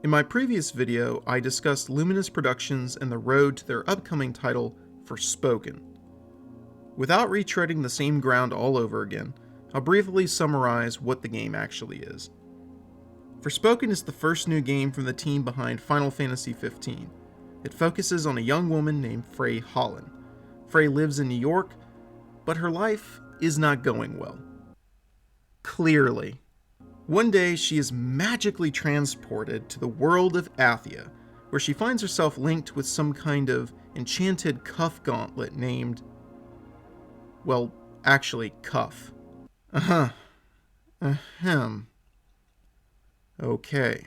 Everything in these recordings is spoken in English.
In my previous video, I discussed Luminous Productions and the road to their upcoming title, Forspoken. Without retreading the same ground all over again, I'll briefly summarize what the game actually is. Forspoken is the first new game from the team behind Final Fantasy XV. It focuses on a young woman named Frey Holland. Frey lives in New York, but her life is not going well. Clearly. One day, she is magically transported to the world of Athia, where she finds herself linked with some kind of enchanted cuff gauntlet named... well, actually, Cuff. Ahem. Okay.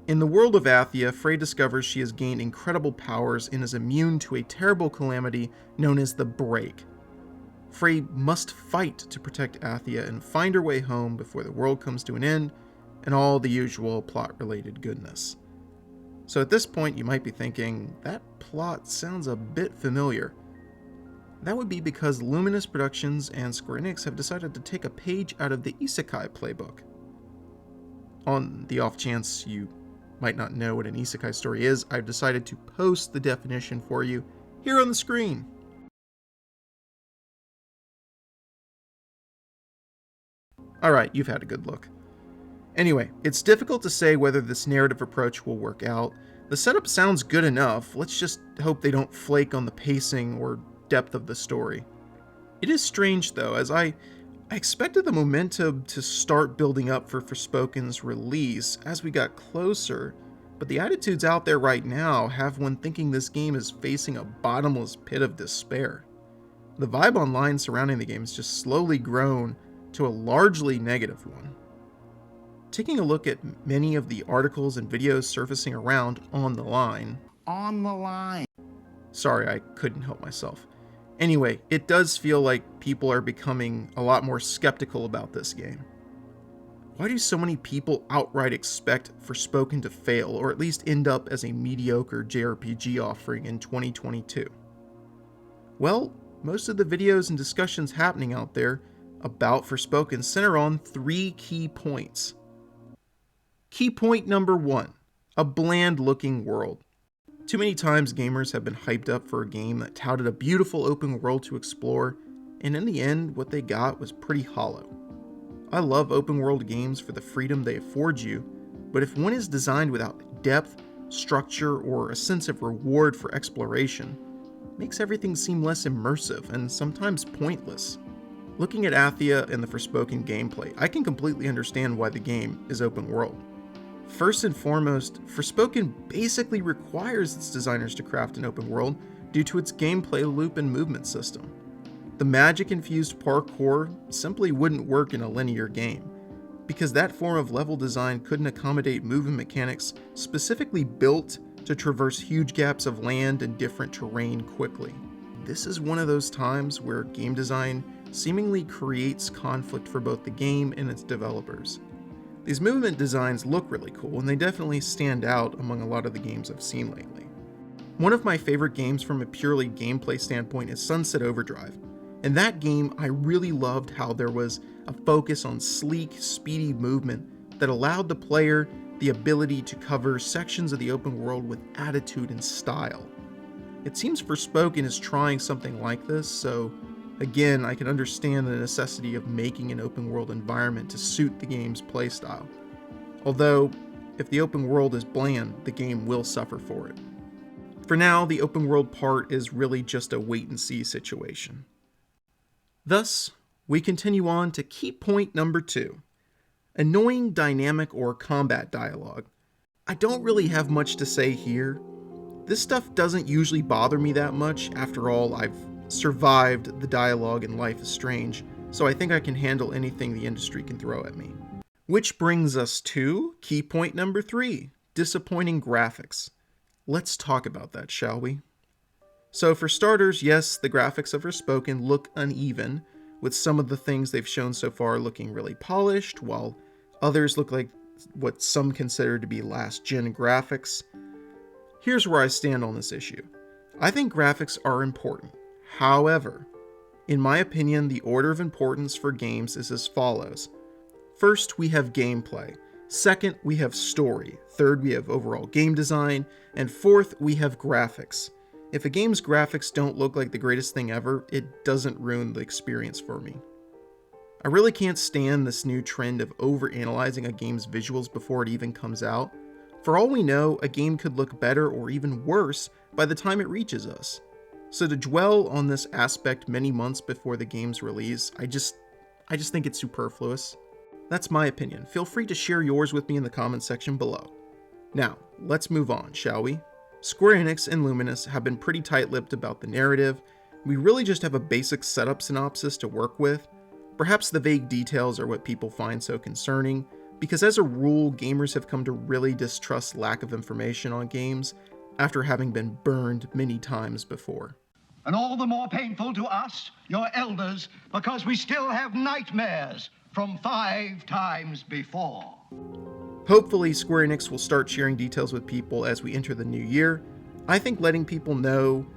In the world of Athia, Frey discovers she has gained incredible powers and is immune to a terrible calamity known as the Break. Frey must fight to protect Athia and find her way home before the world comes to an end, and all the usual plot-related goodness. So at this point you might be thinking, that plot sounds a bit familiar. That would be because Luminous Productions and Square Enix have decided to take a page out of the Isekai playbook. On the off chance you might not know what an Isekai story is, I've decided to post the definition for you here on the screen. Alright, you've had a good look. Anyway, it's difficult to say whether this narrative approach will work out. The setup sounds good enough, let's just hope they don't flake on the pacing or depth of the story. It is strange though, as I expected the momentum to start building up for Forspoken's release as we got closer, but the attitudes out there right now have one thinking this game is facing a bottomless pit of despair. The vibe online surrounding the game has just slowly grown to a largely negative one. Taking a look at many of the articles and videos surfacing around on the line. Sorry, I couldn't help myself. Anyway, it does feel like people are becoming a lot more skeptical about this game. Why do so many people outright expect Forspoken to fail, or at least end up as a mediocre JRPG offering in 2022? Well, most of the videos and discussions happening out there about Forspoken center on 3 key points. Key point number 1, a bland-looking world. Too many times gamers have been hyped up for a game that touted a beautiful open world to explore, and in the end, what they got was pretty hollow. I love open world games for the freedom they afford you, but if one is designed without depth, structure, or a sense of reward for exploration, it makes everything seem less immersive and sometimes pointless. Looking at Athia and the Forspoken gameplay, I can completely understand why the game is open world. First and foremost, Forspoken basically requires its designers to craft an open world due to its gameplay loop and movement system. The magic-infused parkour simply wouldn't work in a linear game, because that form of level design couldn't accommodate movement mechanics specifically built to traverse huge gaps of land and different terrain quickly. This is one of those times where game design seemingly creates conflict for both the game and its developers. These movement designs look really cool, and they definitely stand out among a lot of the games I've seen lately. One of my favorite games from a purely gameplay standpoint is Sunset Overdrive. In that game, I really loved how there was a focus on sleek, speedy movement that allowed the player the ability to cover sections of the open world with attitude and style. It seems Forspoken is trying something like this, so again, I can understand the necessity of making an open world environment to suit the game's playstyle. Although, if the open world is bland, the game will suffer for it. For now, the open world part is really just a wait and see situation. Thus, we continue on to key point number 2. Annoying dynamic or combat dialogue. I don't really have much to say here. This stuff doesn't usually bother me that much. After all, I've survived the dialogue in Life is Strange, so I think I can handle anything the industry can throw at me. Which brings us to key point number 3, disappointing graphics. Let's talk about that, shall we? So for starters, yes, the graphics of Forspoken look uneven, with some of the things they've shown so far looking really polished, while others look like what some consider to be last-gen graphics. Here's where I stand on this issue. I think graphics are important. However, in my opinion, the order of importance for games is as follows. First, we have gameplay. Second, we have story. Third, we have overall game design. And fourth, we have graphics. If a game's graphics don't look like the greatest thing ever, it doesn't ruin the experience for me. I really can't stand this new trend of overanalyzing a game's visuals before it even comes out. For all we know, a game could look better or even worse by the time it reaches us. So to dwell on this aspect many months before the game's release, I just think it's superfluous. That's my opinion. Feel free to share yours with me in the comment section below. Now, let's move on, shall we? Square Enix and Luminous have been pretty tight-lipped about the narrative. We really just have a basic setup synopsis to work with. Perhaps the vague details are what people find so concerning, because as a rule, gamers have come to really distrust lack of information on games after having been burned many times before. And all the more painful to us, your elders, because we still have nightmares from 5 times before. Hopefully, Square Enix will start sharing details with people as we enter the new year. I think letting people know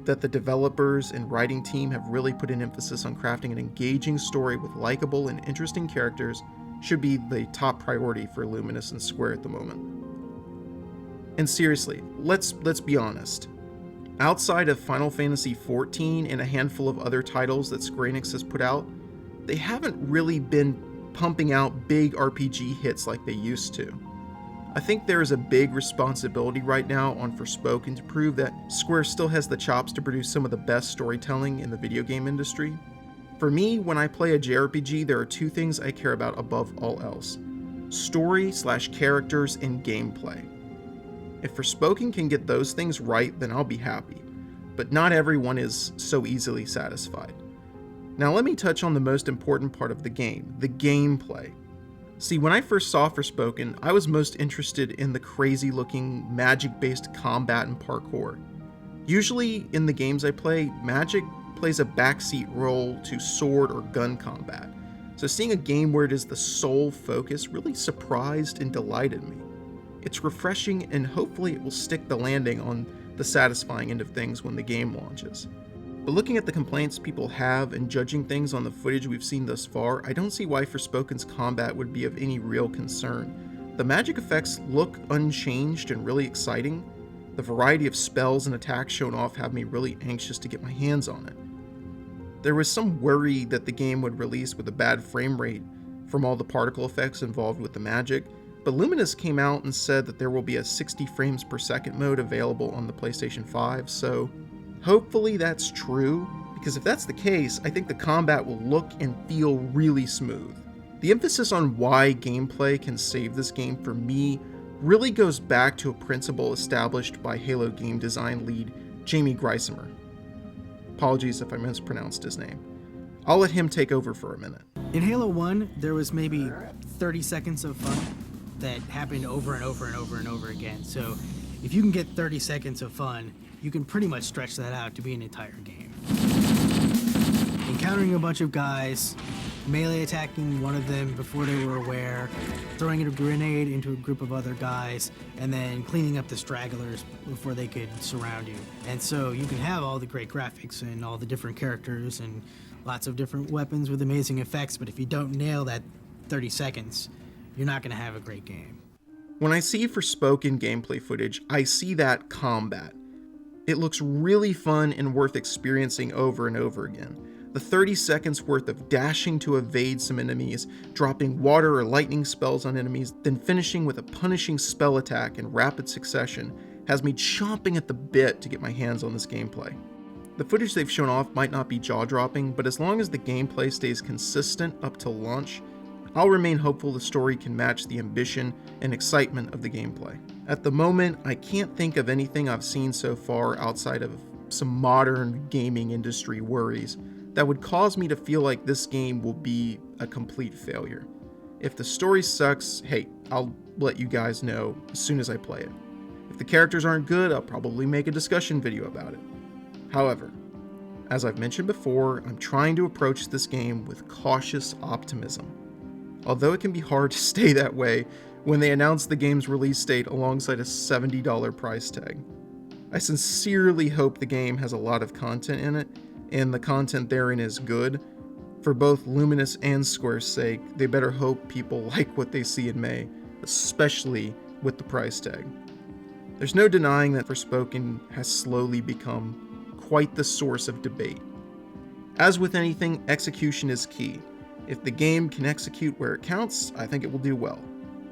that the developers and writing team have really put an emphasis on crafting an engaging story with likable and interesting characters should be the top priority for Luminous and Square at the moment. And seriously, let's be honest. Outside of Final Fantasy XIV and a handful of other titles that Square Enix has put out, they haven't really been pumping out big RPG hits like they used to. I think there is a big responsibility right now on Forspoken to prove that Square still has the chops to produce some of the best storytelling in the video game industry. For me, when I play a JRPG, there are 2 things I care about above all else: story/characters and gameplay. If Forspoken can get those things right, then I'll be happy, but not everyone is so easily satisfied. Now let me touch on the most important part of the game, the gameplay. See, when I first saw Forspoken, I was most interested in the crazy looking magic-based combat and parkour. Usually in the games I play, magic plays a backseat role to sword or gun combat. So seeing a game where it is the sole focus really surprised and delighted me. It's refreshing, and hopefully it will stick the landing on the satisfying end of things when the game launches. But looking at the complaints people have and judging things on the footage we've seen thus far, I don't see why Forspoken's combat would be of any real concern. The magic effects look unchanged and really exciting. The variety of spells and attacks shown off have me really anxious to get my hands on it. There was some worry that the game would release with a bad frame rate from all the particle effects involved with the magic, but Luminous came out and said that there will be a 60 frames per second mode available on the PlayStation 5, so hopefully that's true, because if that's the case, I think the combat will look and feel really smooth. The emphasis on why gameplay can save this game for me really goes back to a principle established by Halo game design lead Jamie Greisemer. Apologies if I mispronounced his name. I'll let him take over for a minute. In Halo 1, there was maybe 30 seconds of fun that happened over and over and over and over again. So if you can get 30 seconds of fun, you can pretty much stretch that out to be an entire game. Encountering a bunch of guys, melee attacking one of them before they were aware, throwing a grenade into a group of other guys, and then cleaning up the stragglers before they could surround you. And so you can have all the great graphics and all the different characters and lots of different weapons with amazing effects, but if you don't nail that 30 seconds, you're not going to have a great game. When I see Forspoken gameplay footage, I see that combat. It looks really fun and worth experiencing over and over again. The 30 seconds worth of dashing to evade some enemies, dropping water or lightning spells on enemies, then finishing with a punishing spell attack in rapid succession has me chomping at the bit to get my hands on this gameplay. The footage they've shown off might not be jaw-dropping, but as long as the gameplay stays consistent up till launch, I'll remain hopeful the story can match the ambition and excitement of the gameplay. At the moment, I can't think of anything I've seen so far outside of some modern gaming industry worries that would cause me to feel like this game will be a complete failure. If the story sucks, hey, I'll let you guys know as soon as I play it. If the characters aren't good, I'll probably make a discussion video about it. However, as I've mentioned before, I'm trying to approach this game with cautious optimism. Although it can be hard to stay that way when they announce the game's release date alongside a $70 price tag. I sincerely hope the game has a lot of content in it, and the content therein is good. For both Luminous and Square's sake, they better hope people like what they see in May especially with the price tag. There's no denying that Forspoken has slowly become quite the source of debate. As with anything, execution is key. If the game can execute where it counts, I think it will do well.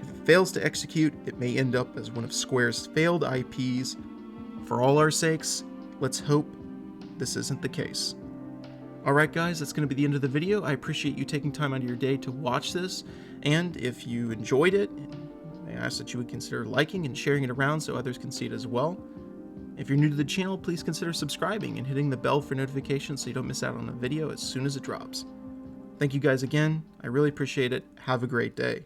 If it fails to execute, it may end up as one of Square's failed IPs. For all our sakes, let's hope this isn't the case. Alright guys, that's going to be the end of the video. I appreciate you taking time out of your day to watch this, and if you enjoyed it, I ask that you would consider liking and sharing it around so others can see it as well. If you're new to the channel, please consider subscribing and hitting the bell for notifications so you don't miss out on a video as soon as it drops. Thank you guys again. I really appreciate it. Have a great day.